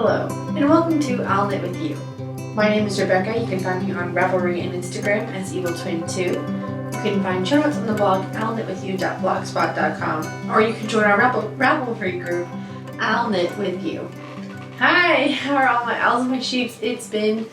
Hello, and welcome to I'll Knit With You. My name is Rebecca. You can find me on Ravelry and Instagram as EvilTwin2. You can find show notes on the blog illknitwithyou.blogspot.com, or you can join our Ravelry group, I'll Knit With You. Hi, how are all my owls and my sheeps? It's been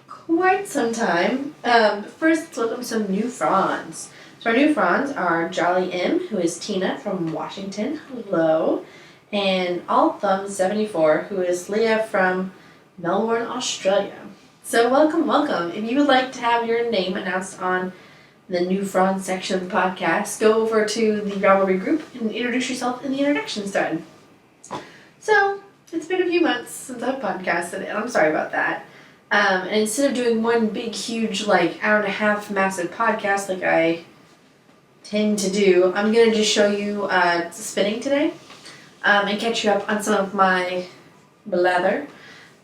quite some time. First, let's welcome some new Fronds. So our new Fronds are Jolly M, who is Tina from Washington. Hello. And All Thumbs 74, who is Leah from Melbourne, Australia. So welcome, welcome. If you would like to have your name announced on the new Fronds section of the podcast, go over to the Ravelry group and introduce yourself in the introductions thread. So, it's been a few months since I've podcasted, and I'm sorry about that. And instead of doing one big, huge, hour and a half massive podcast like I tend to do, I'm going to just show you spinning today. And catch you up on some of my blather.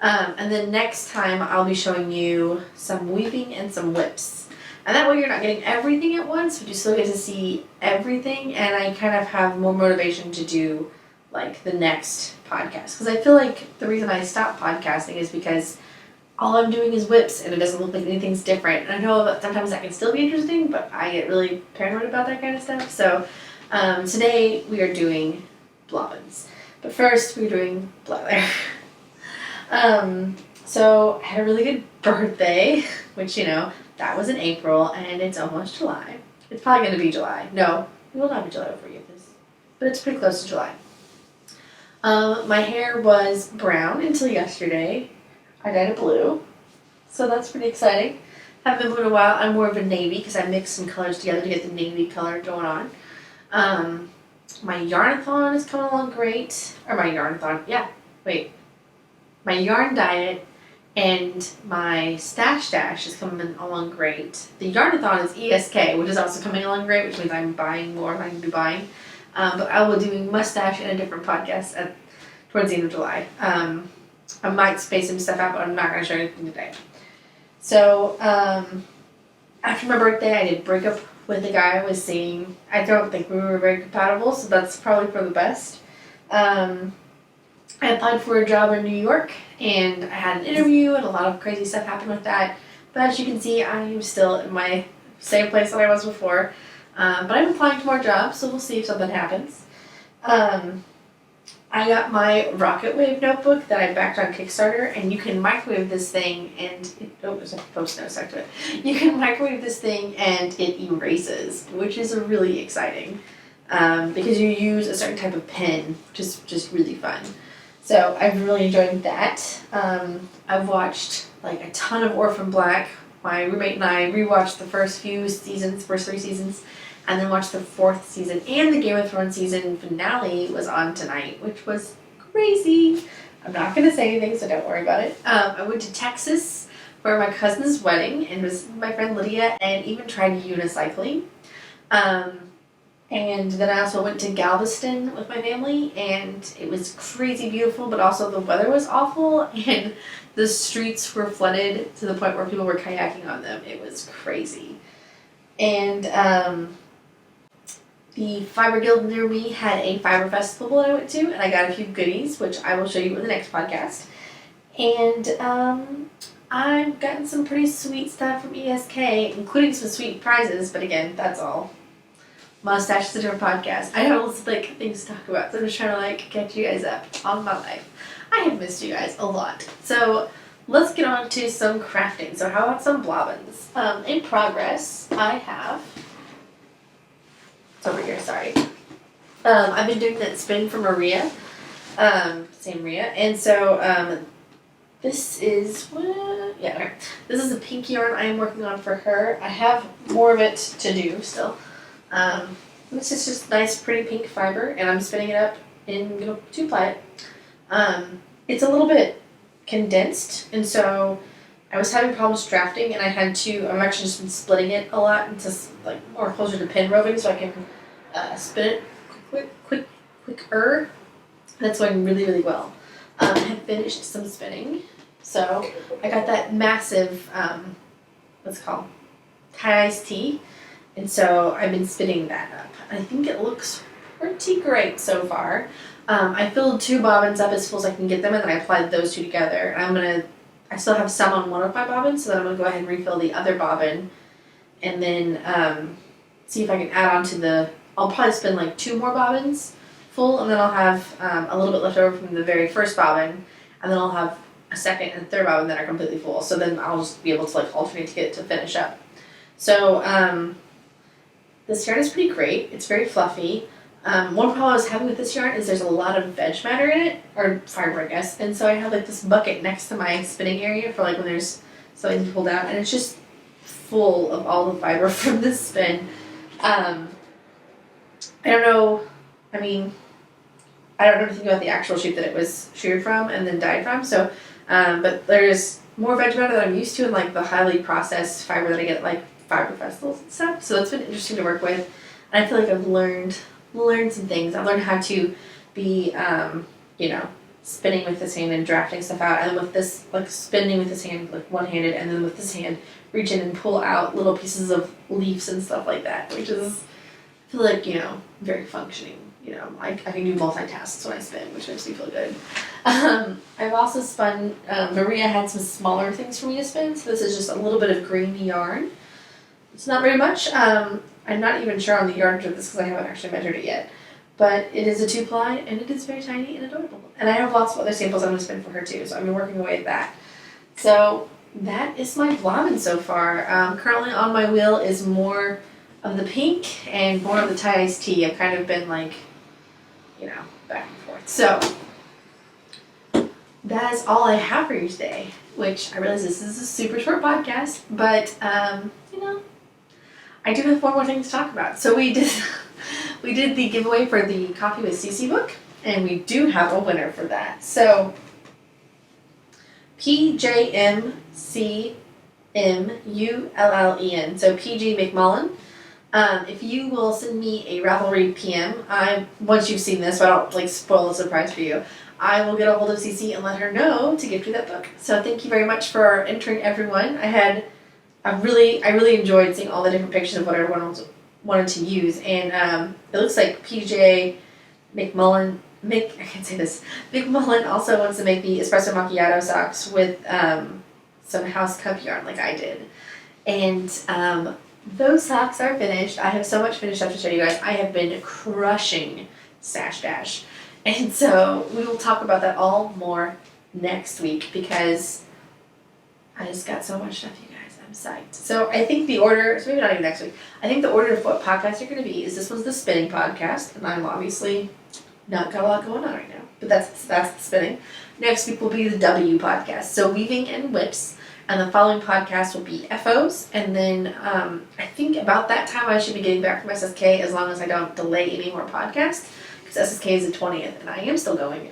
And then next time I'll be showing you some weaving and some whips. And that way you're not getting everything at once, but you still get to see everything, and I kind of have more motivation to do the next podcast. Because I feel like the reason I stopped podcasting is because all I'm doing is whips and it doesn't look like anything's different. And I know that sometimes that can still be interesting, but I get really paranoid about that kind of stuff. So today we are doing Blobbins. But first, we're doing blather. So I had a really good birthday, which, that was in April, and it's almost July. It's probably going to be July. No, it will not be July for you, but it's pretty close to July. My hair was brown until yesterday. I dyed it blue, so that's pretty exciting. Haven't been blue in a while. I'm more of a navy because I mixed some colors together to get the navy color going on. My yarn-a-thon is coming along great. Or my yarn-a-thon, my yarn diet and my stash dash is coming along great. The yarn-a-thon is ESK, which is also coming along great, which means I'm buying more than I can be buying. But I will be doing mustache in a different podcast towards the end of July. I might space some stuff out, but I'm not going to show anything today. So, after my birthday, I did break up with the guy I was seeing. I don't think we were very compatible, so that's probably for the best. I applied for a job in New York, and I had an interview, and a lot of crazy stuff happened with that. But as you can see, I am still in my same place that I was before. But I'm applying to more jobs, so we'll see if something happens. I got my Rocketwave Notebook that I backed on Kickstarter, and you can microwave this thing and there's a post note stuck to it. You can microwave this thing and it erases, which is really exciting because you use a certain type of pen, which is just really fun. So I've really enjoyed that. I've watched a ton of Orphan Black. My roommate and I rewatched the first 3 seasons, and then watched the 4th season, and the Game of Thrones season finale was on tonight, which was crazy. I'm not going to say anything, so don't worry about it. I went to Texas for my cousin's wedding, and was with my friend Lydia, and even tried unicycling. And then I also went to Galveston with my family, and it was crazy beautiful, but also the weather was awful, and the streets were flooded to the point where people were kayaking on them. It was crazy. And the Fiber Guild near me had a fiber festival that I went to, and I got a few goodies, which I will show you in the next podcast. And I've gotten some pretty sweet stuff from ESK, including some sweet prizes, but again, that's all. Mustache is a different podcast. I have lots of things to talk about, so I'm just trying to catch you guys up on my life. I have missed you guys a lot. So let's get on to some crafting. So how about some blobbins? In progress, I have... It's over here, sorry. I've been doing that spin for Maria. Same Maria. And so this is... This is a pink yarn I am working on for her. I have more of it to do still. This is just nice, pretty pink fiber, and I'm spinning it up in 2-ply it. It's a little bit condensed, and so I was having problems drafting, and I'm actually just been splitting it a lot into more closer to pin roving, so I can spin it quicker. That's going really, really well. I have finished some spinning, so I got that massive, what's it called, Thai iced tea. And so I've been spinning that up. I think it looks pretty great so far. I filled 2 bobbins up as full as I can get them, and then I applied those 2 together. And I still have some on one of my bobbins, so then I'm going to go ahead and refill the other bobbin, and then see if I can add on to I'll probably spin like 2 more bobbins full, and then I'll have a little bit left over from the very first bobbin, and then I'll have a second and third bobbin that are completely full, so then I'll just be able to like alternate to get it to finish up. So this yarn is pretty great. It's very fluffy. One problem I was having with this yarn is there's a lot of veg matter in it, or fiber I guess, and so I have like this bucket next to my spinning area for like when there's something to pull down, and it's just full of all the fiber from this spin. I don't know, I mean, I don't know anything about the actual sheep that it was sheared from and then dyed from, so, but there's more veg matter that I'm used to in like the highly processed fiber that I get at like fiber festivals and stuff, so it's been interesting to work with, and I feel like I've learned some things. I've learned how to be, you know, spinning with this hand and drafting stuff out, and then with this, like spinning with this hand, like one-handed, and then with this hand, reach in and pull out little pieces of leaves and stuff like that, which is, I feel like, you know, very functioning. You know, I can do multitasks when I spin, which makes me feel good. I've also spun, Maria had some smaller things for me to spin, so this is just a little bit of green yarn. It's not very much. I'm not even sure on the yardage of this because I haven't actually measured it yet. But it is a 2-ply, and it is very tiny and adorable. And I have lots of other samples I'm going to spin for her too, so I've been working away at that. So that is my blobbin so far. Currently on my wheel is more of the pink and more of the Thai iced tea. I've kind of been like, you know, back and forth. So that is all I have for you today, which I realize this is a super short podcast, but, you know, I do have 4 more things to talk about. So we did the giveaway for the Coffee with Cece book, and we do have a winner for that. So PJMCMULLEN, so PG McMullen. If you will send me a Ravelry PM, once you've seen this, so I don't like spoil the surprise for you, I will get a hold of Cece and let her know to gift you that book. So thank you very much for entering, everyone. I really enjoyed seeing all the different pictures of what everyone wanted to use, and it looks like PJ McMullen, I can't say this, McMullen also wants to make the espresso macchiato socks with some house cup yarn like I did, and those socks are finished. I have so much finished stuff to show you guys. I have been crushing Stash Dash, and so we will talk about that all more next week because I just got so much stuff, you guys. I'm psyched. So I think the order, so maybe not even next week, I think the order of what podcasts are going to be is this one's the spinning podcast, and I'm obviously not got a lot going on right now, but that's the spinning. Next week will be the W podcast, so weaving and whips, and the following podcast will be FOs, and then I think about that time I should be getting back from SSK as long as I don't delay any more podcasts, because SSK is the 20th, and I am still going.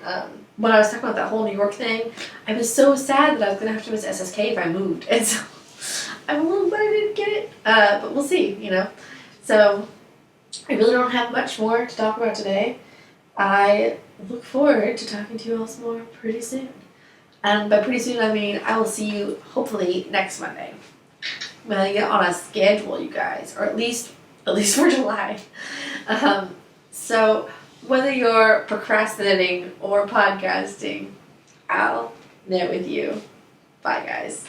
When I was talking about that whole New York thing, I was so sad that I was going to have to miss SSK if I moved, and so I'm a little glad I didn't get it, but we'll see, you know. So I really don't have much more to talk about today. I look forward to talking to you all some more pretty soon. And by pretty soon, I mean I will see you hopefully next Monday when I get on a schedule, you guys, or at least for July. So whether you're procrastinating or podcasting, I'll knit with you. Bye, guys.